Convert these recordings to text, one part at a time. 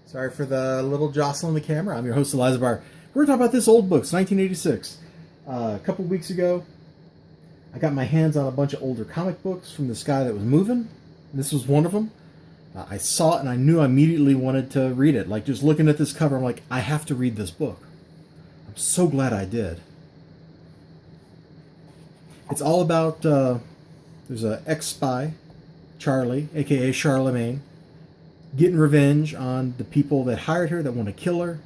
Sorry for the little jostle in the camera. I'm your host, Elizibar. We're talking about this old book. It's 1986. A couple weeks ago, I got my hands on a bunch of older comic books from this guy that was moving. This was one of them. I saw it and I knew I immediately wanted to read it. Like, just looking at this cover, I'm like, I have to read this book. I'm so glad I did. It's all about, there's an ex-spy, Charlie, aka Charlemagne, getting revenge on the people that hired her, that want to kill her.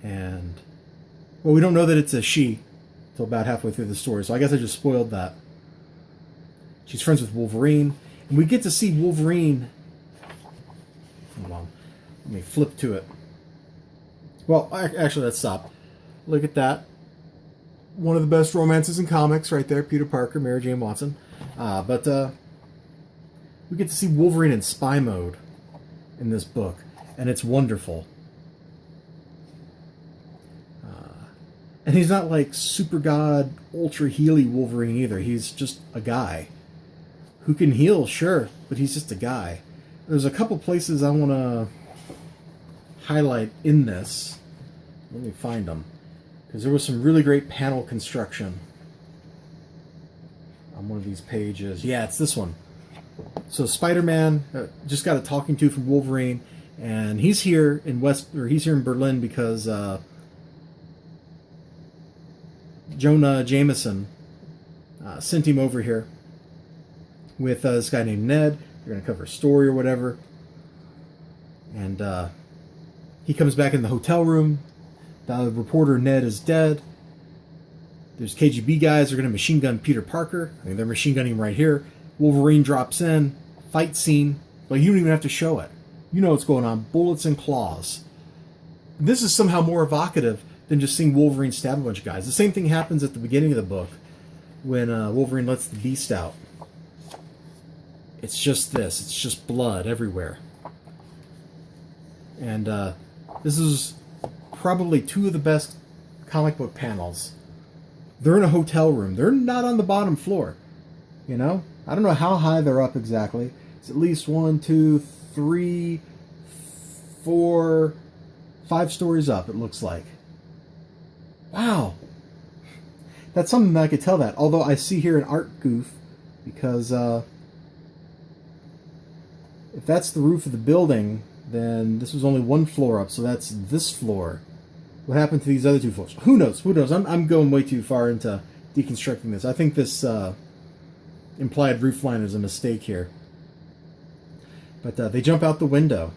And, well, we don't know that it's a she until about halfway through the story, so I guess I just spoiled that. She's friends with Wolverine, and we get to see Wolverine. Hold on, let me flip to it. Well, actually, let's stop. Look at that. One of the best romances in comics right there, Peter Parker, Mary Jane Watson. But we get to see Wolverine in spy mode in this book, and it's wonderful. And he's not like super god, ultra healy Wolverine either. He's just a guy who can heal, sure, but he's just a guy. There's a couple places I want to highlight in this. Let me find them, because there was some really great panel construction on one of these pages. Yeah, it's this one. So Spider-Man just got a talking to from Wolverine, and he's here in he's here in Berlin because Jonah Jameson sent him over here with this guy named Ned. They're going to cover a story or whatever. And he comes back in the hotel room. The reporter Ned is dead. There's KGB guys. They're going to machine gun Peter Parker. I mean, they're machine gunning him right here. Wolverine drops in. Fight scene. But you don't even have to show it. You know what's going on. Bullets and claws. This is somehow more evocative than just seeing Wolverine stab a bunch of guys. The same thing happens at the beginning of the book when Wolverine lets the beast out. It's just this. It's just blood everywhere. And this is probably two of the best comic book panels. They're in a hotel room. They're not on the bottom floor. You know? I don't know how high they're up exactly. It's at least 1, 2, 3, 4, 5 stories up, it looks like. Wow. That's something that I could tell that. Although I see here an art goof, because if that's the roof of the building, then this was only one floor up, so that's this floor. What happened to these other two floors? Who knows? Who knows? I'm going way too far into deconstructing this. I think this implied roof line is a mistake here. But they jump out the window.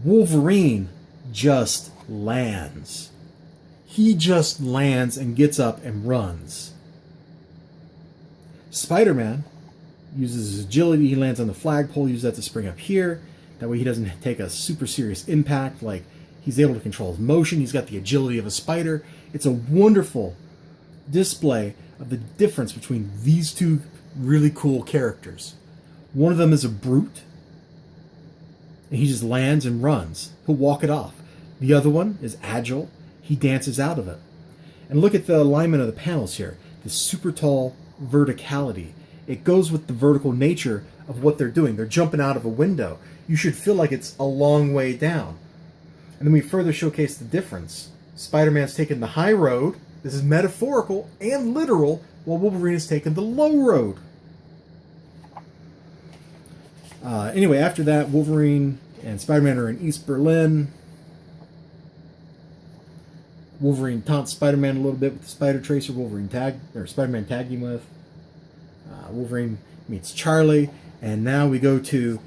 Wolverine just lands. He just lands and gets up and runs. Spider-Man uses his agility. He lands on the flagpole, uses that to spring up here. That way he doesn't take a super serious impact. Like, he's able to control his motion. He's got the agility of a spider. It's a wonderful display of the difference between these two really cool characters. One of them is a brute, and he just lands and runs. He'll walk it off. The other one is agile. He dances out of it. And look at the alignment of the panels here. This super tall verticality. It goes with the vertical nature of what they're doing. They're jumping out of a window. You should feel like it's a long way down. And then we further showcase the difference. Spider-Man's taken the high road. This is metaphorical and literal, while Wolverine has taken the low road. Anyway, after that, Wolverine and Spider-Man are in East Berlin. Wolverine taunts Spider-Man a little bit with the Spider Tracer. Spider-Man tagged him with. Wolverine meets Charlie, and now we go to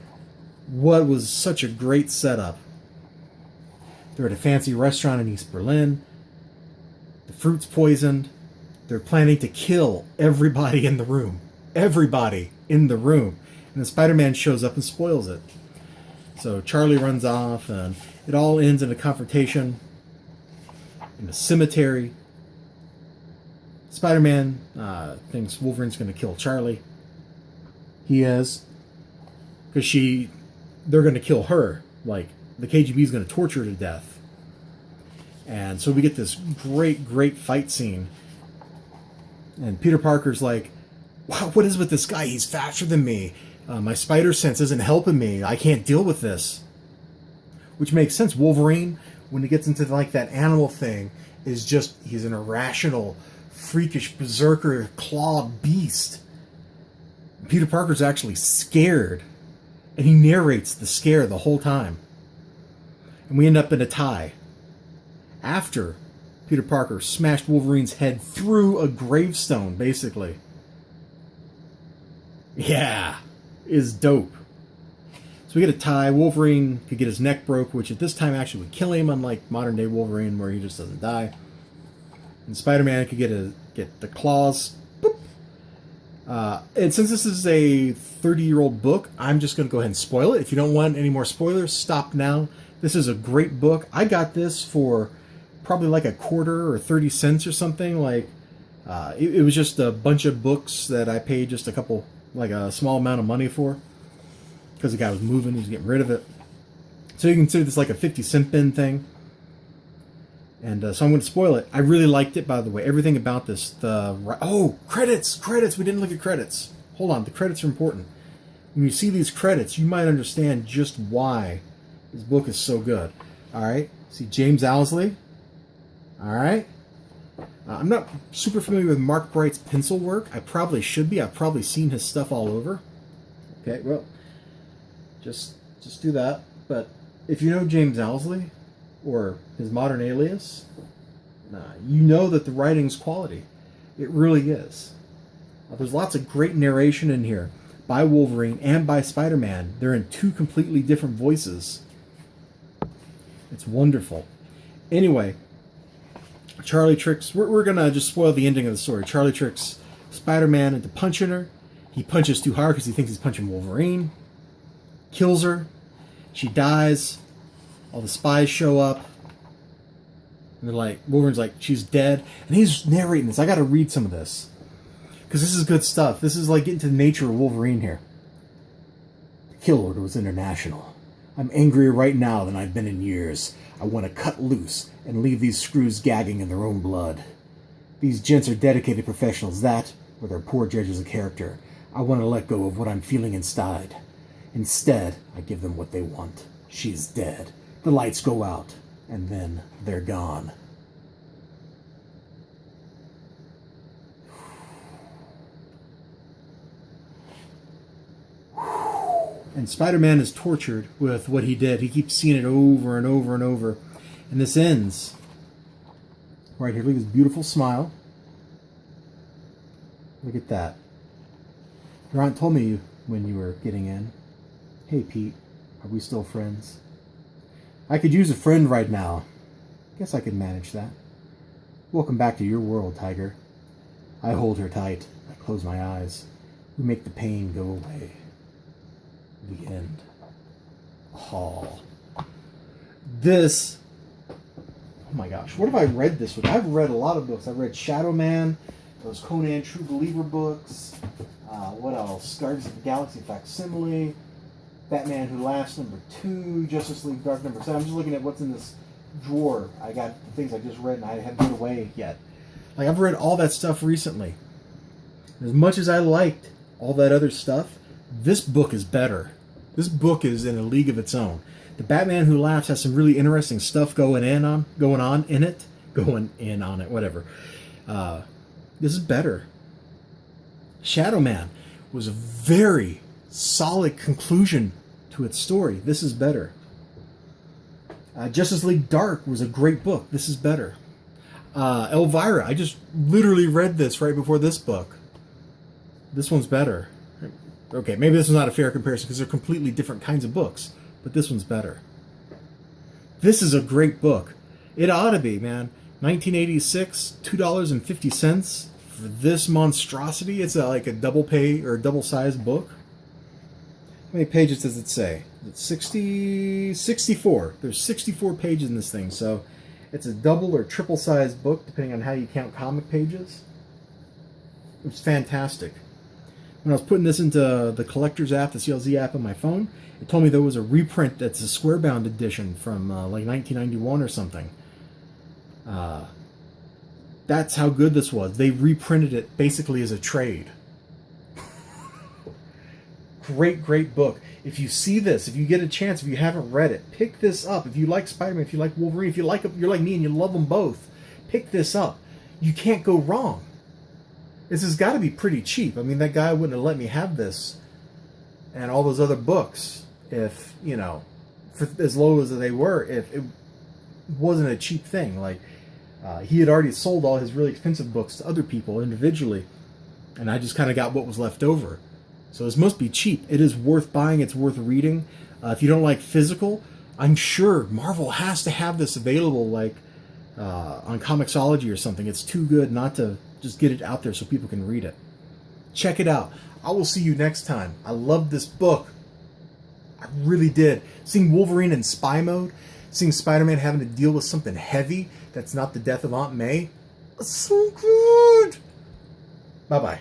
what was such a great setup. They're at a fancy restaurant in East Berlin. The fruit's poisoned. They're planning to kill everybody in the room. Everybody in the room. And then Spider-Man shows up and spoils it. So Charlie runs off, and it all ends in a confrontation in a cemetery. Spider-Man thinks Wolverine's going to kill Charlie. He is. Because they're going to kill her. Like, the KGB is going to torture her to death. And so we get this great, great fight scene. And Peter Parker's like, wow, what is with this guy? He's faster than me. My spider sense isn't helping me. I can't deal with this. which makes sense. Wolverine, when he gets into like that animal thing, is just, he's an irrational, freakish, berserker, clawed beast. Peter Parker's actually scared, and he narrates the scare the whole time. And we end up in a tie. After Peter Parker smashed Wolverine's head through a gravestone, basically. Yeah, is dope. So we get a tie. Wolverine could get his neck broke, which at this time actually would kill him, unlike modern day Wolverine where he just doesn't die. And Spider-Man could get the claws. Boop. And since this is a 30-year-old book, I'm just going to go ahead and spoil it. If you don't want any more spoilers, stop now. This is a great book. I got this for probably like a quarter or 30 cents or something. Like, it was just a bunch of books that I paid just a couple, like a small amount of money for. Because the guy was moving, he was getting rid of it. So you can consider this like a 50-cent bin thing. And so I'm going to spoil it. I really liked it, by the way. Everything about this. Oh, credits! Credits! We didn't look at credits. Hold on, the credits are important. When you see these credits, you might understand just why this book is so good. Alright? See James Owsley. Alright? I'm not super familiar with Mark Bright's pencil work. I probably should be. I've probably seen his stuff all over. Okay, well, just do that. But if you know James Owsley, or his modern alias, you know that the writing's quality. It really is. There's lots of great narration in here by Wolverine and by Spider-Man. They're in two completely different voices. It's wonderful. Anyway, Charlie tricks... We're going to just spoil the ending of the story. Charlie tricks Spider-Man into punching her. He punches too hard because he thinks he's punching Wolverine. Kills her. She dies. All the spies show up. And they're like... Wolverine's like, she's dead. And he's narrating this. I got to read some of this. Because this is good stuff. This is like getting to the nature of Wolverine here. The kill order was international. I'm angrier right now than I've been in years. I want to cut loose and leave these screws gagging in their own blood. These gents are dedicated professionals, that, or they're poor judges of character. I want to let go of what I'm feeling inside. Instead, I give them what they want. She's dead. The lights go out, and then they're gone. And Spider-Man is tortured with what he did. He keeps seeing it over and over and over. And this ends right here. Look at this beautiful smile. Look at that. Your aunt told me when you were getting in. Hey, Pete, are we still friends? I could use a friend right now. Guess I could manage that. Welcome back to your world, Tiger. I hold her tight. I close my eyes. We make the pain go away. The end. Oh. This. Oh my gosh. What have I read this with? I've read a lot of books. I've read Shadow Man, those Conan True Believer books. What else? Guardians of the Galaxy Facsimile. Batman Who Laughs #2. Justice League Dark #7. I'm just looking at what's in this drawer. I got the things I just read and I haven't put away yet. Like, I've read all that stuff recently. As much as I liked all that other stuff, this book is better. This book is in a league of its own. The Batman Who Laughs has some really interesting stuff going on in it. Whatever. This is better. Shadow Man was a very solid conclusion to its story. This is better. Justice League Dark was a great book. This is better. Elvira, I just literally read this right before this book. This one's better. Okay, maybe this is not a fair comparison because they're completely different kinds of books, but this one's better. This is a great book. It ought to be, man. 1986, $2.50 for this monstrosity. It's like a double pay or double-sized book. How many pages does it say? Is it 64. There's 64 pages in this thing, so it's a double or triple-sized book, depending on how you count comic pages. It's fantastic. When I was putting this into the collector's app, the CLZ app on my phone, it told me there was a reprint that's a square-bound edition from like 1991 or something. That's how good this was. They reprinted it basically as a trade. Great, great book. If you see this, if you get a chance, if you haven't read it, pick this up. If you like Spider-Man, if you like Wolverine, if you're like me and you love them both, pick this up. You can't go wrong. This has got to be pretty cheap. I mean, that guy wouldn't have let me have this and all those other books if, you know, for as low as they were, if it wasn't a cheap thing. Like, he had already sold all his really expensive books to other people individually, and I just kind of got what was left over. So this must be cheap. It is worth buying. It's worth reading. If you don't like physical, I'm sure Marvel has to have this available, like on Comixology or something. It's too good not to just get it out there so people can read it. Check it out. I will see you next time. I loved this book. I really did. Seeing Wolverine in spy mode, seeing Spider-Man having to deal with something heavy that's not the death of Aunt May. That's so good. Bye-bye.